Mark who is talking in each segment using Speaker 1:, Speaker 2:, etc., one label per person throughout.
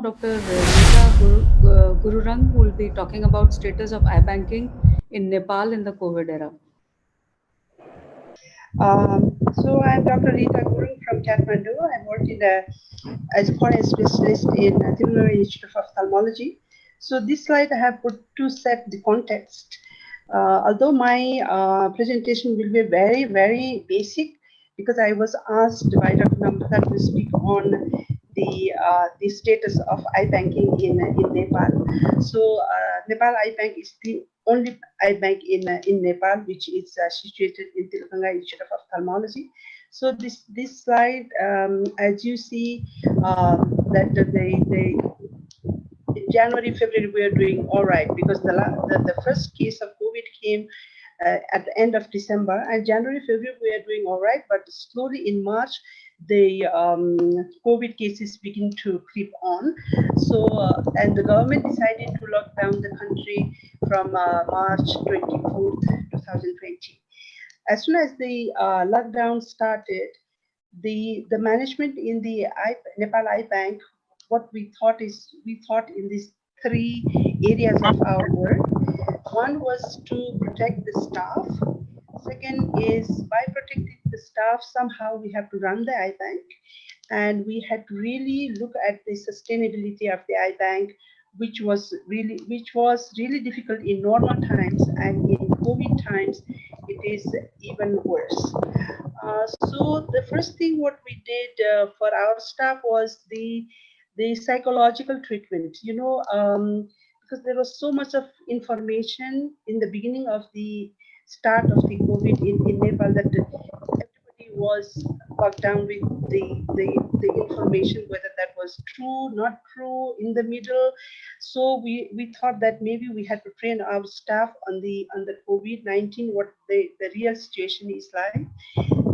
Speaker 1: Dr. Reeta Gurung, who will be talking about status of iBanking in Nepal in the COVID era.
Speaker 2: So I'm Dr. Reeta Gurung from Kathmandu. I work as a foreign specialist in Tirunelveli Institute of Ophthalmology. So this slide I have put to set the context. Although my presentation will be very basic because I was asked by Dr. Namdata to speak on the status of iBanking in Nepal. So Nepal iBank is the only iBank in Nepal, which is situated in Tilakanga Institute of Ophthalmology. So this slide, as you see, that they in January, February, we are doing all right because the first case of COVID came at the end of December, and January, February, we are doing all right. But slowly in March, the COVID cases begin to creep on. So, and the government decided to lock down the country from March 24th, 2020. As soon as the lockdown started, the management in the Nepal iBank, what we thought in these three areas of our work. One was to protect the staff. Second is by protecting the staff, somehow we have to run the iBank, and we had to really look at the sustainability of the iBank, which was really difficult in normal times, and in COVID times, it is even worse. So the first thing what we did for our staff was the psychological treatment. Because there was so much of information in the beginning of the start of the COVID in Nepal that everybody was bogged down with the information, whether that was true, not true, in the middle. So we thought that maybe we had to train our staff on the COVID-19, what the real situation is like.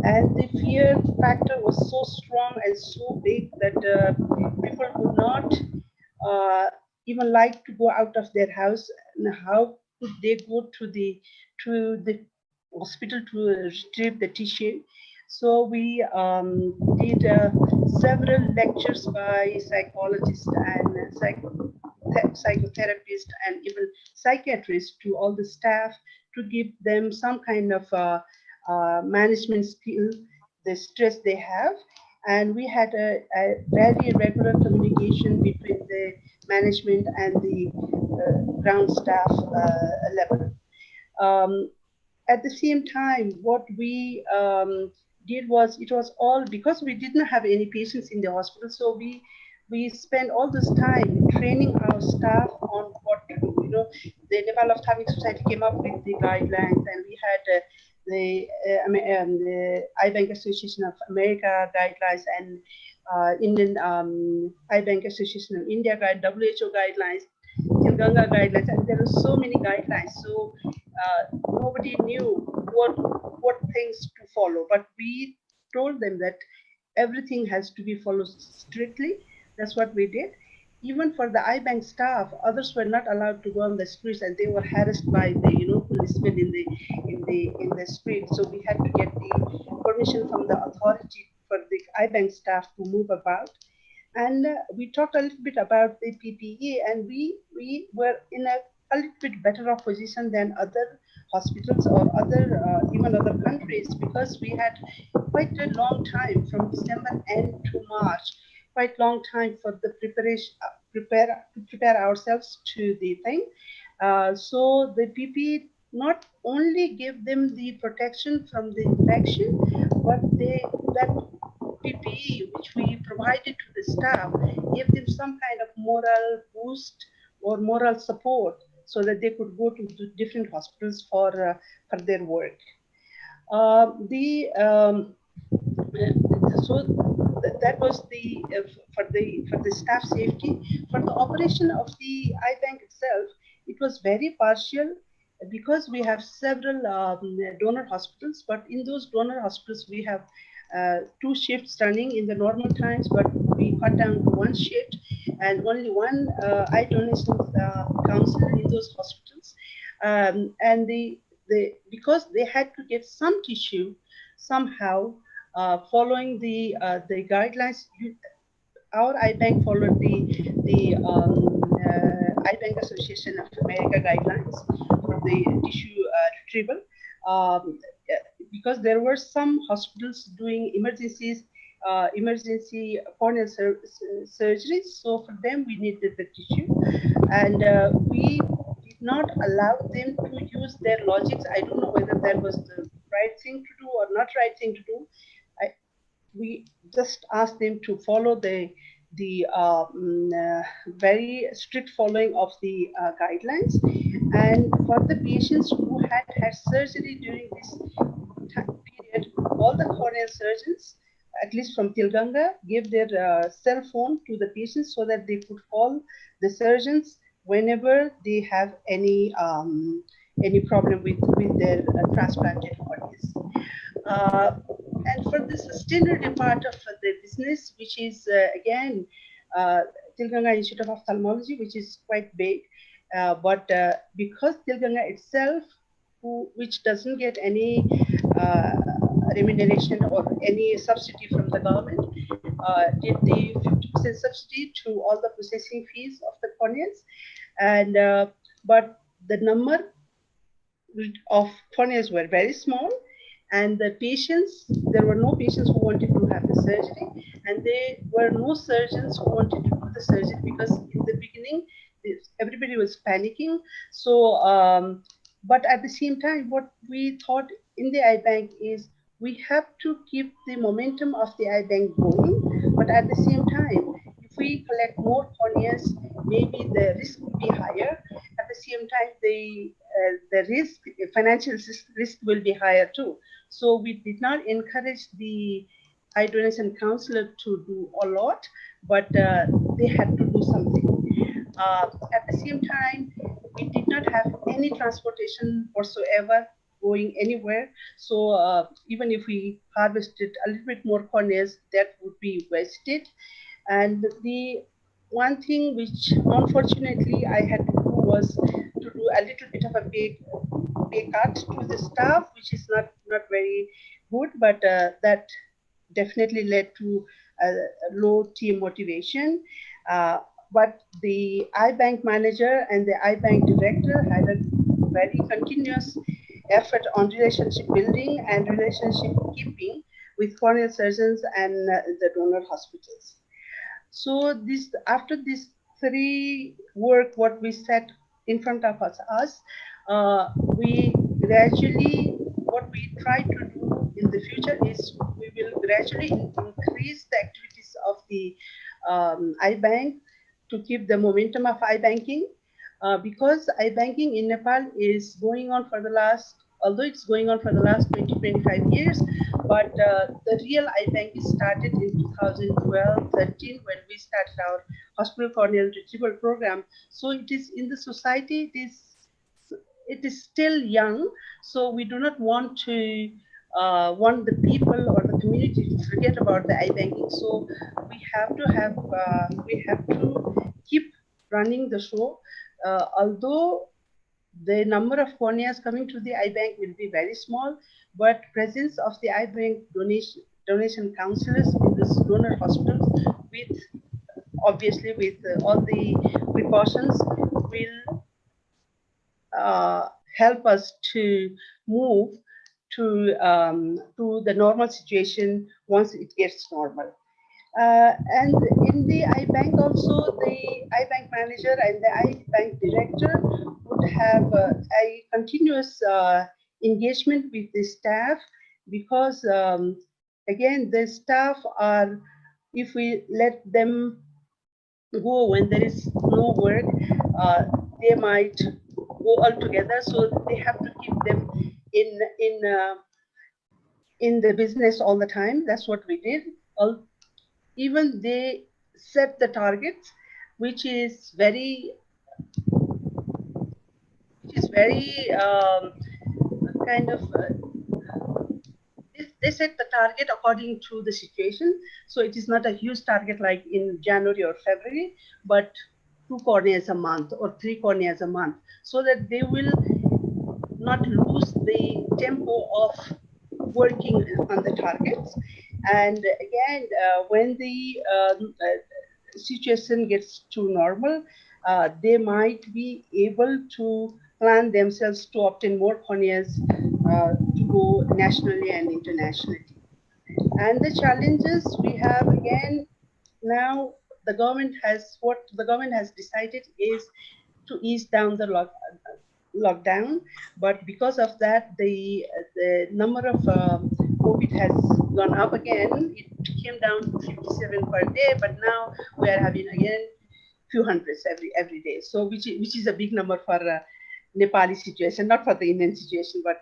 Speaker 2: And the fear factor was so strong and so big that people would not uh, even like to go out of their house. And how could they go to the hospital to retrieve the tissue? So we did several lectures by psychologists and psychotherapists and even psychiatrists to all the staff to give them some kind of management skill, the stress they have. And we had a very regular communication between the management and the ground staff level. Um, at the same time, what we did was, it was all because we didn't have any patients in the hospital, so we spent all this time training our staff on what to do. The Nepal Ophthalmic Society came up with the guidelines, and we had the iBank Association of America guidelines, and Indian iBank Association of India WHO guidelines, Tilganga guidelines, and there are so many guidelines. So nobody knew what things to follow, but we told them that everything has to be followed strictly. That's what we did. Even for the iBank staff, others were not allowed to go on the streets, and they were harassed by the policemen in the street. So we had to get the permission from the authority for the iBank staff to move about. And we talked a little bit about the PPE, and we were in a little bit better off position than other hospitals or other even other countries, because we had quite a long time from December end to March, quite long time for the preparation, prepare ourselves to the thing. So the PPE not only gave them the protection from the infection, but that PPE which we provided to the staff gave them some kind of moral boost or moral support so that they could go to different hospitals for their work. The so that was for the staff safety. For the operation of the iBank itself, it was very partial because we have several donor hospitals, but in those donor hospitals we have two shifts running in the normal times, but we cut down to one shift and only one eye donation counselor in those hospitals. And because they had to get some tissue somehow, following the guidelines, our iBank followed the Association of America guidelines for the tissue retrieval. Um, because there were some hospitals doing emergency corneal surgeries. So for them, we needed the tissue, and we did not allow them to use their logics. I don't know whether that was the right thing to do or not right thing to do. We just asked them to follow the very strict following of the guidelines. And for the patients who had surgery during this time period, all the corneal surgeons, at least from Tilganga, gave their cell phone to the patients so that they could call the surgeons whenever they have any problem with their transplanted corneas. Uh, and for the sustainability part of the business, which is again Tilganga Institute of Ophthalmology, which is quite big, but because Tilganga itself, which doesn't get any uh, remuneration or any subsidy from the government, did the 50% subsidy to all the processing fees of the corneas, and but the number of corneas were very small, and the patients, there were no patients who wanted to have the surgery, and there were no surgeons who wanted to do the surgery because in the beginning everybody was panicking. So but at the same time, what we thought in the eye bank is we have to keep the momentum of the eye bank going, but at the same time, if we collect more corneas, maybe the risk will be higher. At the same time, the risk, financial risk will be higher too. So we did not encourage the eye donation counselor to do a lot, but they had to do something. At the same time, we did not have any transportation whatsoever going anywhere. So even if we harvested a little bit more corneas, that would be wasted. And the one thing which unfortunately I had to do was to do a little bit of a pay cut to the staff, which is not very good, but that definitely led to a low team motivation. Uh, but the iBank manager and the iBank director had a very continuous effort on relationship building and relationship keeping with corneal surgeons and the donor hospitals. So this, after this three work, what we set in front of us, we gradually, what we try to do in the future is we will gradually increase the activities of the iBank to keep the momentum of iBanking, because iBanking in Nepal is going on for the last, although it's going on for the last 20-25 years, but the real iBank is started in 2012-13 when we started our hospital corneal retrieval program. So it is in the society, it is still young, so we do not want to want the people or the community to forget about the iBanking. So we have to keep running the show, although the number of corneas coming to the iBank will be very small, but presence of the iBank donation counselors in this donor hospitals, with obviously with all the precautions, will help us to move to the normal situation once it gets normal. And in the iBank also, the iBank manager and the iBank director would have a continuous engagement with the staff, because again, the staff are, if we let them go when there is no work, uh, they might go altogether. So they have to keep them in the business all the time. That's what we did. Even they set the targets, which is very kind of they set the target according to the situation. So it is not a huge target like in January or February, but 2 corneas a month or 3 corneas a month, so that they will not lose the tempo of working on the targets. And again, when the situation gets to normal, they might be able to plan themselves to obtain more corneas to go nationally and internationally. And the challenges we have again now, the government has decided is to ease down the lockdown, but because of that, the number of COVID has gone up again. It came down to 57 per day, but now we are having again few hundreds every day. So which is a big number for Nepali situation, not for the Indian situation, but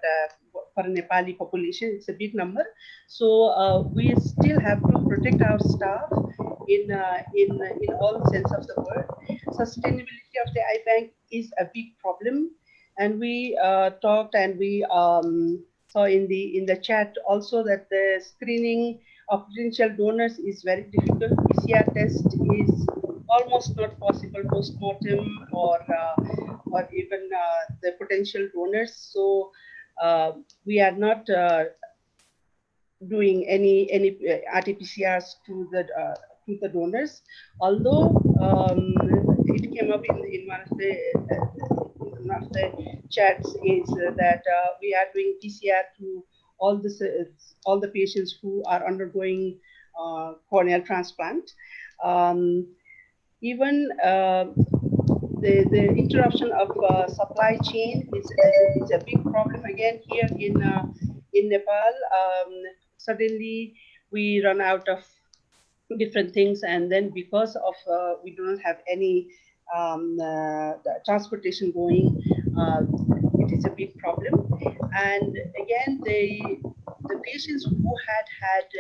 Speaker 2: for a Nepali population, it's a big number. So we still have to protect our staff in all sense of the word. Sustainability of the eye bank is a big problem, and we talked and we saw in the chat also that the screening of potential donors is very difficult. PCR test is almost not possible post-mortem or even the potential donors. So we are not doing any RT-PCRs to the donors. Although it came up in one of the chats is that we are doing PCR to all the patients who are undergoing corneal transplant. Um, Even the interruption of supply chain is a big problem again here in Nepal. Suddenly we run out of different things, and then because of we do not have any transportation going, uh, it is a big problem. And again, the patients who had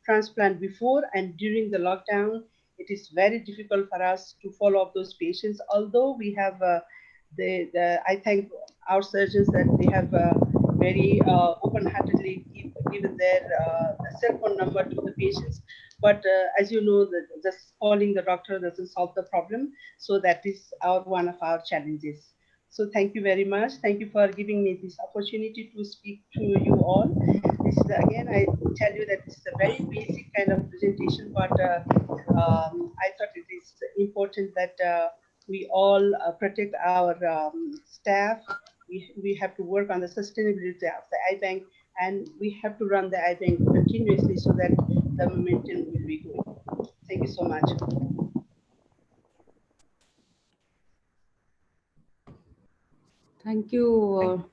Speaker 2: transplant before and during the lockdown, it is very difficult for us to follow up those patients. Although we have I thank our surgeons that they have very open-heartedly given their cell phone number to the patients. But as you know, just calling the doctor doesn't solve the problem. So that is one of our challenges. So thank you very much. Thank you for giving me this opportunity to speak to you all. This is again, I tell you that this is a very basic kind of presentation, but I thought it is important that we all protect our staff. We have to work on the sustainability of the eye bank, and we have to run the eye bank continuously so that the momentum will be good. Thank you so much.
Speaker 1: Thank you,